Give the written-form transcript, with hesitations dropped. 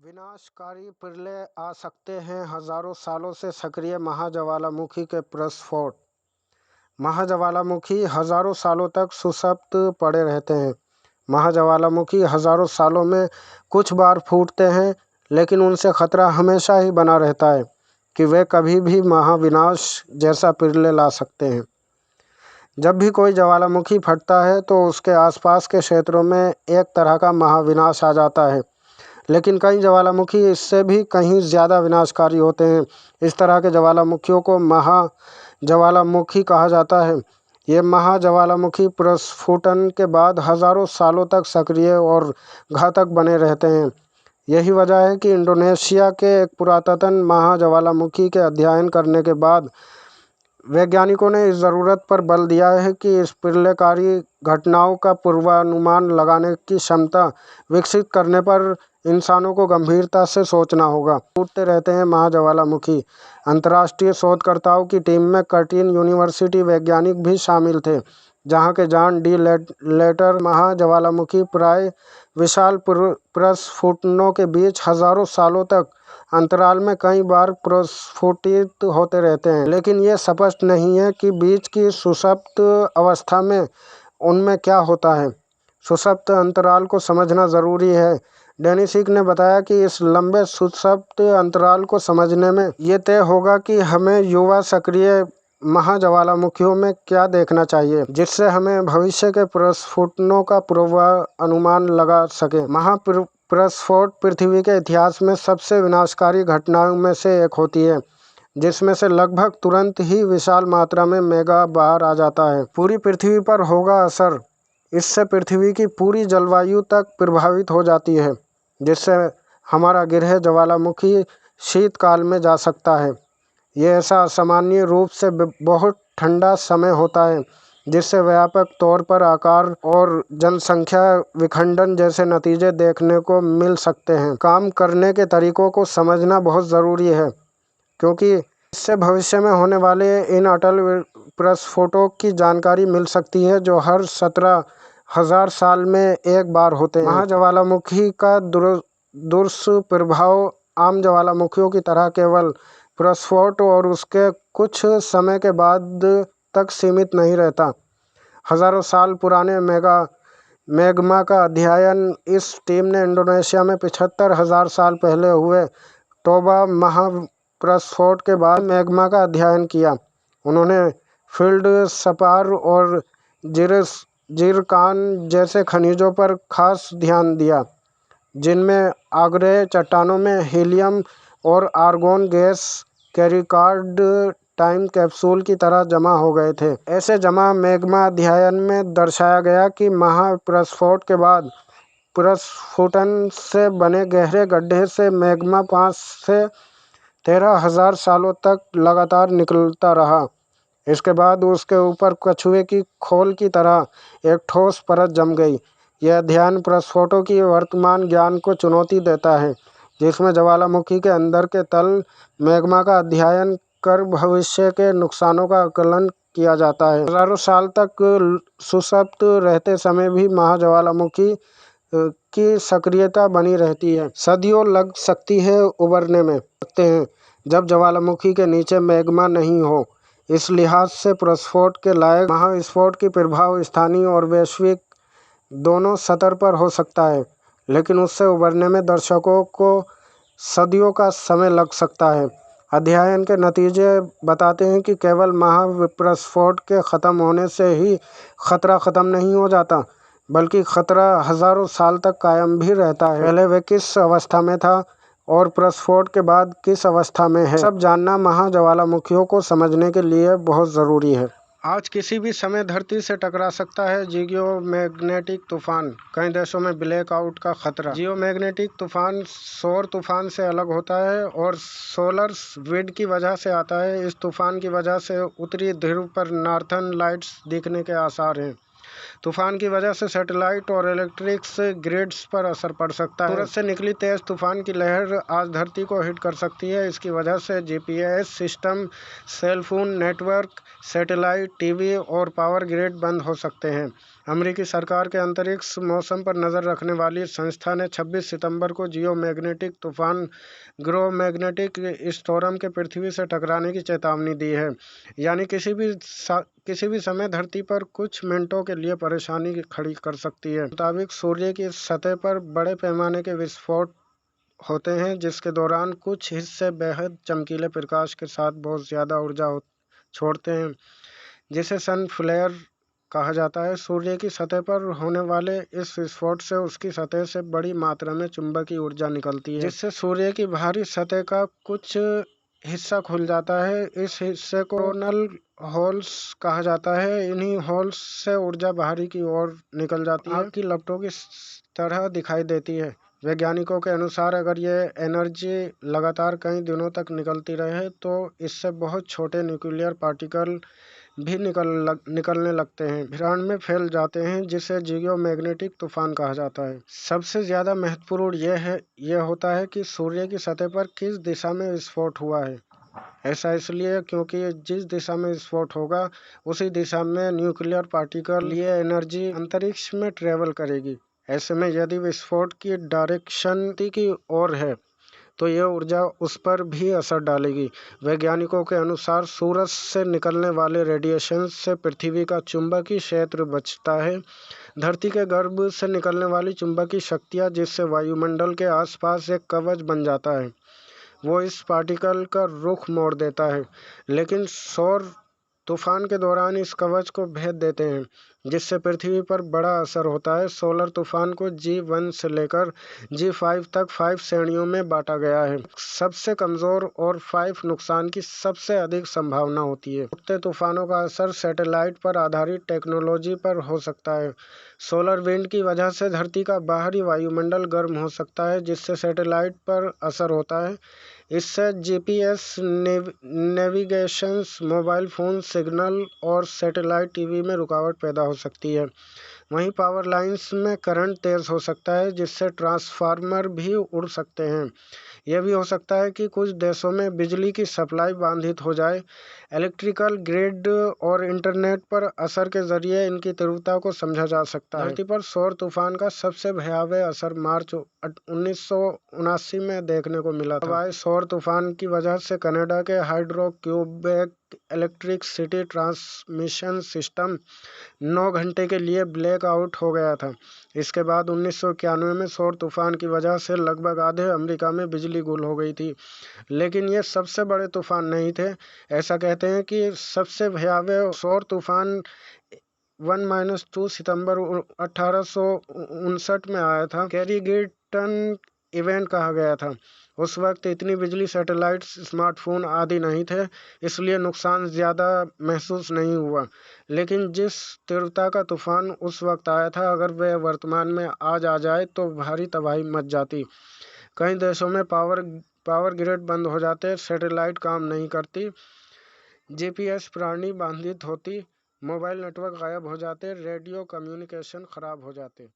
विनाशकारी प्रलय आ सकते हैं। हजारों सालों से सक्रिय महाज्वालामुखी के प्रस्फोट। महाज्वालामुखी हजारों सालों तक सुषुप्त पड़े रहते हैं। महाज्वालामुखी हजारों सालों में कुछ बार फूटते हैं, लेकिन उनसे खतरा हमेशा ही बना रहता है कि वे कभी भी महाविनाश जैसा प्रलय ला सकते हैं। जब भी कोई ज्वालामुखी फटता है तो उसके आसपास के क्षेत्रों में एक तरह का महाविनाश आ जाता है, लेकिन कई ज्वालामुखी इससे भी कहीं ज़्यादा विनाशकारी होते हैं। इस तरह के ज्वालामुखियों को महाज्वालामुखी कहा जाता है। ये महाज्वालामुखी प्रस्फुटन के बाद हजारों सालों तक सक्रिय और घातक बने रहते हैं। यही वजह है कि इंडोनेशिया के एक पुरातन महाज्वालामुखी के अध्ययन करने के बाद वैज्ञानिकों ने इस ज़रूरत पर बल दिया है कि इस प्रलयकारी घटनाओं का पूर्वानुमान लगाने की क्षमता विकसित करने पर इंसानों को गंभीरता से सोचना होगा। फूटते रहते हैं महाज्वालामुखी। अंतर्राष्ट्रीय शोधकर्ताओं की टीम में कर्टिन यूनिवर्सिटी वैज्ञानिक भी शामिल थे, जहां के जॉन डी लेटर महाज्वालामुखी प्राय विशाल प्रस्फुटनों के बीच हजारों सालों तक अंतराल में कई बार प्रस्फुटित होते रहते हैं, लेकिन ये स्पष्ट नहीं है कि बीच की सुषुप्त अवस्था में उनमें क्या होता है। सुषुप्त अंतराल को समझना ज़रूरी है। डेनिसिक ने बताया कि इस लंबे सुषुप्त अंतराल को समझने में ये तय होगा कि हमें युवा सक्रिय महाज्वालामुखियों में क्या देखना चाहिए, जिससे हमें भविष्य के प्रस्फुटनों का पूर्वानुमान लगा सके। महाप्रस्फोट पृथ्वी के इतिहास में सबसे विनाशकारी घटनाओं में से एक होती है, जिसमें से लगभग तुरंत ही विशाल मात्रा में मेगा बाहर आ जाता है। पूरी पृथ्वी पर होगा असर। इससे पृथ्वी की पूरी जलवायु तक प्रभावित हो जाती है, जिससे हमारा ग्रह ज्वालामुखी शीतकाल में जा सकता है। यह ऐसा असामान्य रूप से बहुत ठंडा समय होता है, जिससे व्यापक तौर पर आकार और जनसंख्या विखंडन जैसे नतीजे देखने को मिल सकते हैं। काम करने के तरीकों को समझना बहुत ज़रूरी है, क्योंकि इससे भविष्य में होने वाले इन अटल प्रस्फोटों की जानकारी मिल सकती है, जो हर 17,000 साल में एक बार होते हैं। महाज्वालामुखी का दुष्प्रभाव आम ज्वालामुखियों की तरह केवल प्रस्फोट और उसके कुछ समय के बाद तक सीमित नहीं रहता। हजारों साल पुराने मैग्मा का अध्ययन इस टीम ने इंडोनेशिया में 75,000 साल पहले हुए टोबा महाप्रस्फोट के बाद मैग्मा का अध्ययन किया। उन्होंने फील्ड स्पार और जिरकान जैसे खनिजों पर खास ध्यान दिया, जिनमें आग्नेय चट्टानों में हीलियम और आर्गोन गैस कैरिकार्ड टाइम कैप्सूल की तरह जमा हो गए थे। ऐसे जमा मैग्मा अध्ययन में दर्शाया गया कि महाप्रस्फोट के बाद प्रस्फुटन से बने गहरे गड्ढे से मैग्मा 5 से 13,000 सालों तक लगातार निकलता रहा। इसके बाद उसके ऊपर कछुए की खोल की तरह एक ठोस परत जम गई। यह अध्ययन प्रस्फोटों की वर्तमान ज्ञान को चुनौती देता है, जिसमें ज्वालामुखी के अंदर के तल मैग्मा का अध्ययन कर भविष्य के नुकसानों का आकलन किया जाता है। हजारों साल तक सुषुप्त रहते समय भी महाज्वालामुखी की सक्रियता बनी रहती है। सदियों लग सकती है उभरने में सकते हैं जब ज्वालामुखी के नीचे मैग्मा नहीं हो। इस लिहाज से प्रस्फोट के लायक महाविस्फोट की प्रभाव स्थानीय और वैश्विक दोनों स्तर पर हो सकता है, लेकिन उससे उभरने में दर्शकों को सदियों का समय लग सकता है। अध्ययन के नतीजे बताते हैं कि केवल महाप्रस्फोट के ख़त्म होने से ही खतरा ख़त्म नहीं हो जाता, बल्कि खतरा हजारों साल तक कायम भी रहता है। पहले वे किस अवस्था में था और प्रस्फोट के बाद किस अवस्था में है, सब जानना महाज्वालामुखियों को समझने के लिए बहुत ज़रूरी है। आज किसी भी समय धरती से टकरा सकता है जियोमैग्नेटिक तूफान। कई देशों में ब्लैकआउट का खतरा। जियोमैग्नेटिक तूफान सौर तूफान से अलग होता है और सोलर विंड की वजह से आता है। इस तूफान की वजह से उत्तरी ध्रुव पर नॉर्थर्न लाइट्स दिखने के आसार हैं। तूफान की वजह से सैटेलाइट और इलेक्ट्रिक्स ग्रिड्स पर असर पड़ सकता है। सूरज से निकली तेज तूफान की लहर आज धरती को हिट कर सकती है। इसकी वजह से GPS system, cell phone network, satellite, TV और पावर ग्रिड बंद हो सकते हैं। अमेरिकी सरकार के अंतरिक्ष मौसम पर नज़र रखने वाली संस्था ने 26 सितंबर को जियोमैग्नेटिक तूफान ग्रोमैग्नेटिक स्टॉर्म के पृथ्वी से टकराने की चेतावनी दी है, यानी किसी भी समय धरती पर कुछ मिनटों के लिए परेशानी खड़ी कर सकती है। मुताबिक सूर्य की सतह पर बड़े पैमाने के विस्फोट होते हैं, जिसके दौरान कुछ हिस्से बेहद चमकीले प्रकाश के साथ बहुत ज़्यादा ऊर्जा छोड़ते हैं, जिसे सन फ्लेयर कहा जाता है। सूर्य की सतह पर होने वाले इस विस्फोट से उसकी सतह से बड़ी मात्रा में चुंबकीय ऊर्जा निकलती है, जिससे सूर्य की बाहरी सतह का कुछ हिस्सा खुल जाता है। इस हिस्से को कोरोनल होल्स कहा जाता है। इन्हीं होल्स से ऊर्जा बाहरी की ओर निकल जाती है, आग की लपटों की तरह दिखाई देती है। वैज्ञानिकों के अनुसार अगर ये एनर्जी लगातार कई दिनों तक निकलती रहे तो इससे बहुत छोटे न्यूक्लियर पार्टिकल भी निकलने लगते हैं, ब्रह्मांड में फैल जाते हैं, जिसे जियोमैग्नेटिक तूफान कहा जाता है। सबसे ज़्यादा महत्वपूर्ण यह होता है कि सूर्य की सतह पर किस दिशा में विस्फोट हुआ है। ऐसा इसलिए क्योंकि जिस दिशा में विस्फोट होगा उसी दिशा में न्यूक्लियर पार्टिकल ये एनर्जी अंतरिक्ष में ट्रेवल करेगी। ऐसे में यदि विस्फोट की डायरेक्शन की ओर है तो यह ऊर्जा उस पर भी असर डालेगी। वैज्ञानिकों के अनुसार सूरज से निकलने वाले रेडिएशन से पृथ्वी का चुंबकीय क्षेत्र बचता है। धरती के गर्भ से निकलने वाली चुंबकीय शक्तियाँ, जिससे वायुमंडल के आसपास एक कवच बन जाता है, वो इस पार्टिकल का रुख मोड़ देता है, लेकिन सौर तूफान के दौरान इस कवच को भेद देते हैं, जिससे पृथ्वी पर बड़ा असर होता है। सोलर तूफान को G1 से लेकर G5 तक 5 श्रेणियों में बांटा गया है। सबसे कमज़ोर और 5 नुकसान की सबसे अधिक संभावना होती है। उठते तूफानों का असर सैटेलाइट पर आधारित टेक्नोलॉजी पर हो सकता है। सोलर विंड की वजह से धरती का बाहरी वायुमंडल गर्म हो सकता है, जिससे सैटेलाइट पर असर होता है। इससे GPS navigation, mobile phone signal और सैटेलाइट टीवी में रुकावट पैदा हो सकती है। वहीं पावर लाइंस में करंट तेज़ हो सकता है, जिससे ट्रांसफार्मर भी उड़ सकते हैं। यह भी हो सकता है कि कुछ देशों में बिजली की सप्लाई बाधित हो जाए। इलेक्ट्रिकल ग्रिड और इंटरनेट पर असर के जरिए इनकी तीव्रता को समझा जा सकता है। धरती पर सौर तूफान का सबसे भयावह असर मार्च 1979 में देखने को मिला था। हवाई सौर तूफान की वजह से कनाडा के हाइड्रो-क्यूबेक इलेक्ट्रिसिटी ट्रांसमिशन सिस्टम 9 घंटे के लिए ब्लैक आउट हो गया था। इसके बाद 1991 में सौर तूफान की वजह से लगभग आधे अमेरिका में बिजली गुल हो गई थी, लेकिन ये सबसे बड़े तूफान नहीं थे। ऐसा कहते हैं कि सबसे भयावह सौर तूफान 1-2 सितंबर 1859 में आया था। कैरीगिटन इवेंट कहा गया था। उस वक्त इतनी बिजली, सैटेलाइट, स्मार्टफोन आदि नहीं थे, इसलिए नुकसान ज़्यादा महसूस नहीं हुआ। लेकिन जिस तीव्रता का तूफान उस वक्त आया था, अगर वह वर्तमान में आज आ जाए तो भारी तबाही मच जाती। कई देशों में पावर ग्रिड बंद हो जाते, सैटेलाइट काम नहीं करती, GPS प्रणाली बाधित होती, मोबाइल नेटवर्क गायब हो जाते, रेडियो कम्युनिकेशन खराब हो जाते।